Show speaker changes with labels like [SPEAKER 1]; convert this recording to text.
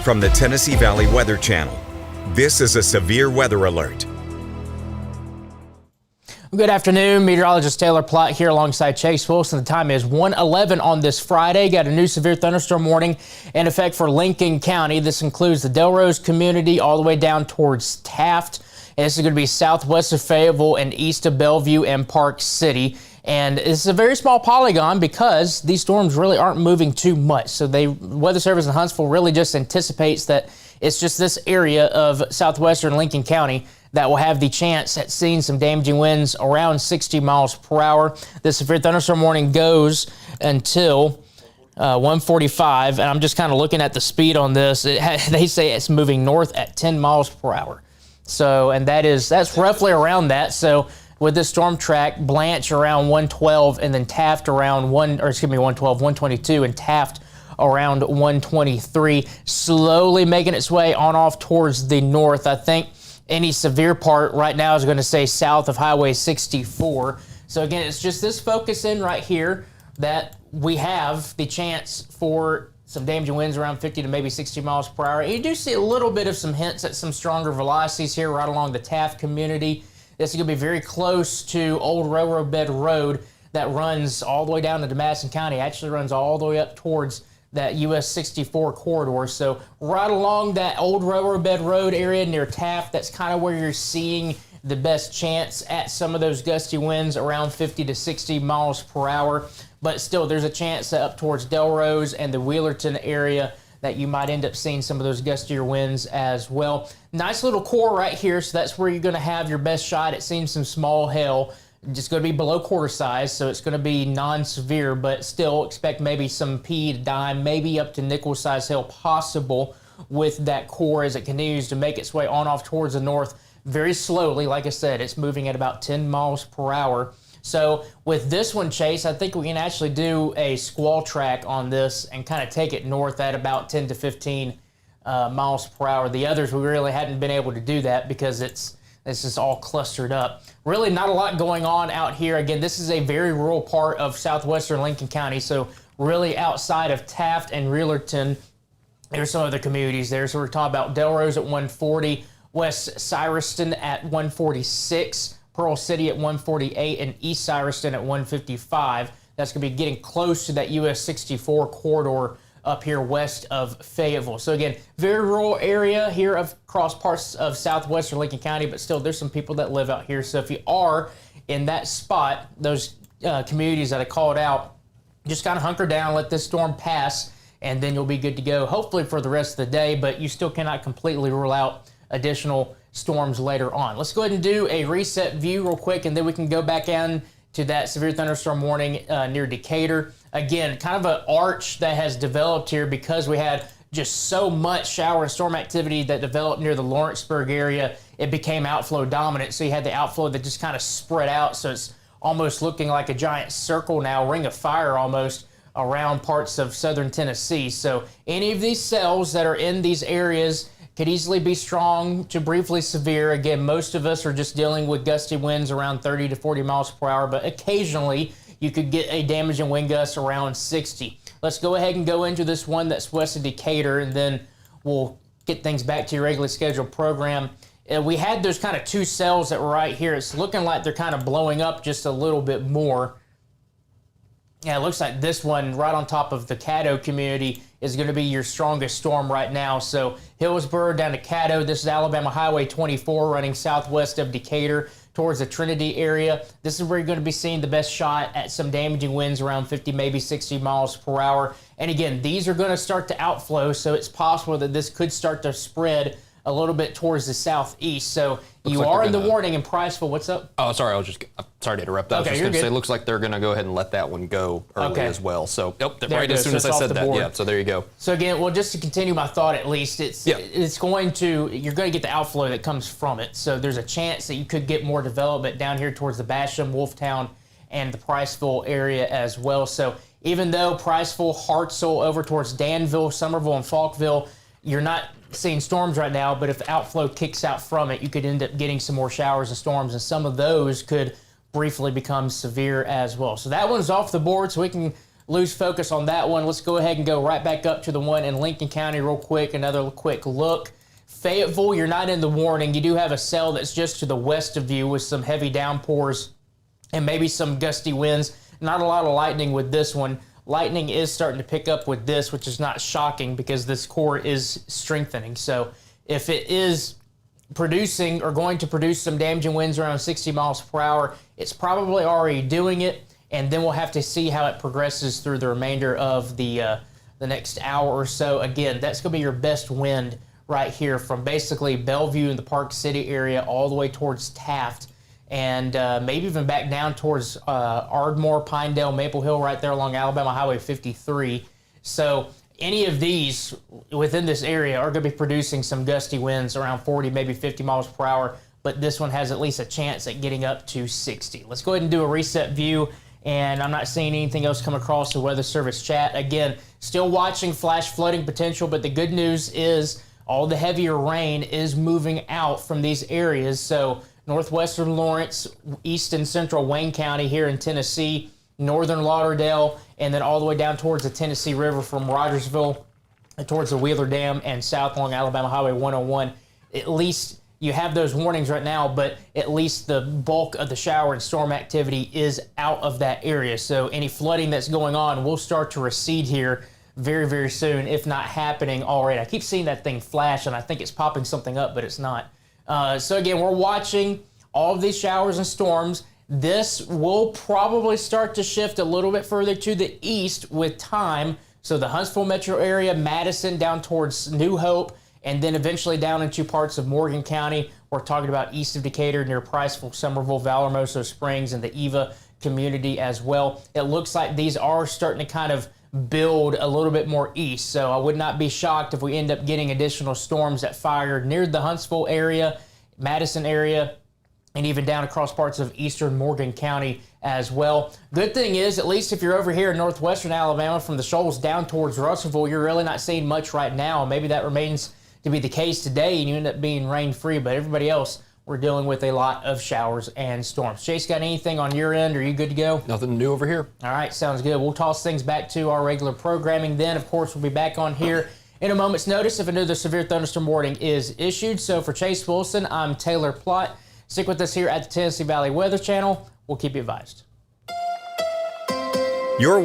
[SPEAKER 1] From the Tennessee Valley Weather Channel, this is a severe weather alert.
[SPEAKER 2] Good afternoon, meteorologist Taylor Plott here alongside Chase Wilson. The time is 1:11 on this Friday. Got a new severe thunderstorm warning in effect for Lincoln County. This includes the Delrose community all the way down towards Taft. And this is going to be southwest of Fayetteville and east of Bellevue and Park City. And it's a very small polygon because these storms really aren't moving too much. So the Weather Service in Huntsville really just anticipates that it's just this area of southwestern Lincoln County that will have the chance at seeing some damaging winds around 60 miles per hour. The severe thunderstorm warning goes until 1:45, and I'm just kind of looking at the speed on this. They say it's moving north at 10 miles per hour. So, and that's roughly around that. So with this storm track, Blanche around 112, and then Taft around 122, and Taft around 123, slowly making its way on off towards the north. I think any severe part right now is going to stay south of Highway 64. So again, it's just this focus in right here that we have the chance for some damaging winds around 50 to maybe 60 miles per hour. And you do see a little bit of some hints at some stronger velocities here right along the Taft community. This is going to be very close to Old Railroad Bed Road that runs all the way down to Madison County. Actually runs all the way up towards that US 64 corridor. So right along that Old Railroad Bed Road area near Taft, that's kind of where you're seeing the best chance at some of those gusty winds around 50 to 60 miles per hour. But still, there's a chance that up towards Delrose and the Wheelerton area that you might end up seeing some of those gustier winds as well. Nice little core right here, so that's where you're going to have your best shot at seeing some small hail. Just going to be below quarter size, so it's going to be non-severe, but still expect maybe some pea to dime, maybe up to nickel size hail possible with that core as it continues to make its way on off towards the north very slowly. Like I said, it's moving at about 10 miles per hour. So with this one, Chase, I think we can actually do a squall track on this and kind of take it north at about 10 to 15 miles per hour. The others, we really hadn't been able to do that because it's just all clustered up. Really not a lot going on out here. Again, this is a very rural part of southwestern Lincoln County, so really outside of Taft and Wheelerton, there's some other communities there. So we're talking about Delrose at 140, West Cyruston at 146, Pearl City at 148, and East Cyruston at 155. That's going to be getting close to that US 64 corridor up here west of Fayetteville. So again, very rural area here across parts of southwestern Lincoln County, but still there's some people that live out here. So if you are in that spot, those communities that I called out, just kind of hunker down, let this storm pass, and then you'll be good to go, hopefully for the rest of the day, but you still cannot completely rule out additional storms later on. Let's go ahead and do a reset view real quick, and then we can go back in to that severe thunderstorm warning near Decatur. Again, kind of an arch that has developed here because we had just so much shower and storm activity that developed near the Lawrenceburg area. It became outflow dominant, so you had the outflow that just kind of spread out, so it's almost looking like a giant circle now, ring of fire almost, around parts of southern Tennessee. So any of these cells that are in these areas could easily be strong to briefly severe. Again, most of us are just dealing with gusty winds around 30 to 40 miles per hour, but occasionally you could get a damaging wind gust around 60. Let's go ahead and go into this one that's west of Decatur, and then we'll get things back to your regularly scheduled program. We had those kind of two cells that were right here. It's looking like they're kind of blowing up just a little bit more. Yeah, it looks like this one right on top of the Caddo community is going to be your strongest storm right now. So Hillsborough down to Caddo. This is Alabama Highway 24 running southwest of Decatur towards the Trinity area. This is where you're going to be seeing the best shot at some damaging winds around 50, maybe 60 miles per hour. And again, these are going to start to outflow, so it's possible that this could start to spread a little bit towards the southeast. So you are in the warning in Priceville. What's up?
[SPEAKER 3] Oh, sorry. Sorry to interrupt. I was just going to say, it looks like they're going to go ahead and let that one go early as well. So, right as soon as I said that, yeah, so there you go.
[SPEAKER 2] So again, well, just to continue my thought at least, you're going to get the outflow that comes from it. So there's a chance that you could get more development down here towards the Basham, Wolftown, and the Priceville area as well. So even though Priceville, Hartselle, over towards Danville, Summerville, and Falkville, you're not seeing storms right now, but if the outflow kicks out from it, you could end up getting some more showers and storms, and some of those could briefly become severe as well. So that one's off the board, so we can lose focus on that one. Let's go ahead and go right back up to the one in Lincoln County real quick. Another quick look. Fayetteville, you're not in the warning. You do have a cell that's just to the west of you with some heavy downpours and maybe some gusty winds. Not a lot of lightning with this one. Lightning is starting to pick up with this, which is not shocking because this core is strengthening. So if it is producing or going to produce some damaging winds around 60 miles per hour, it's probably already doing it, and then we'll have to see how it progresses through the remainder of the next hour or so. Again, that's going to be your best wind right here from basically Bellevue in the Park City area all the way towards Taft, and maybe even back down towards Ardmore, Pinedale, Maple Hill, right there along Alabama Highway 53. So any of these within this area are going to be producing some gusty winds around 40, maybe 50 miles per hour, but this one has at least a chance at getting up to 60. Let's go ahead and do a reset view, and I'm not seeing anything else come across the Weather Service chat. Again, still watching flash flooding potential, but the good news is all the heavier rain is moving out from these areas. So northwestern Lawrence, east and central Wayne County here in Tennessee, northern Lauderdale, and then all the way down towards the Tennessee River from Rogersville towards the Wheeler Dam and south along Alabama Highway 101. At least you have those warnings right now, but at least the bulk of the shower and storm activity is out of that area. So any flooding that's going on will start to recede here very, very soon, if not happening already. I keep seeing that thing flash, and I think it's popping something up, but it's not. So again, we're watching all of these showers and storms. This will probably start to shift a little bit further to the east with time. So the Huntsville metro area, Madison down towards New Hope, and then eventually down into parts of Morgan County. We're talking about east of Decatur near Priceville, Somerville, Valormoso Springs, and the Eva community as well. It looks like these are starting to kind of build a little bit more east. So I would not be shocked if we end up getting additional storms that fire near the Huntsville area, Madison area, and even down across parts of eastern Morgan County as well. Good thing is, at least if you're over here in northwestern Alabama from the Shoals down towards Russellville, you're really not seeing much right now. Maybe that remains to be the case today and you end up being rain-free, but everybody else, we're dealing with a lot of showers and storms. Chase, got anything on your end? Are you good to go?
[SPEAKER 3] Nothing new over here.
[SPEAKER 2] All right, sounds good. We'll toss things back to our regular programming then. Of course, we'll be back on here in a moment's notice if another severe thunderstorm warning is issued. So for Chase Wilson, I'm Taylor Plott. Stick with us here at the Tennessee Valley Weather Channel. We'll keep you advised.
[SPEAKER 1] You're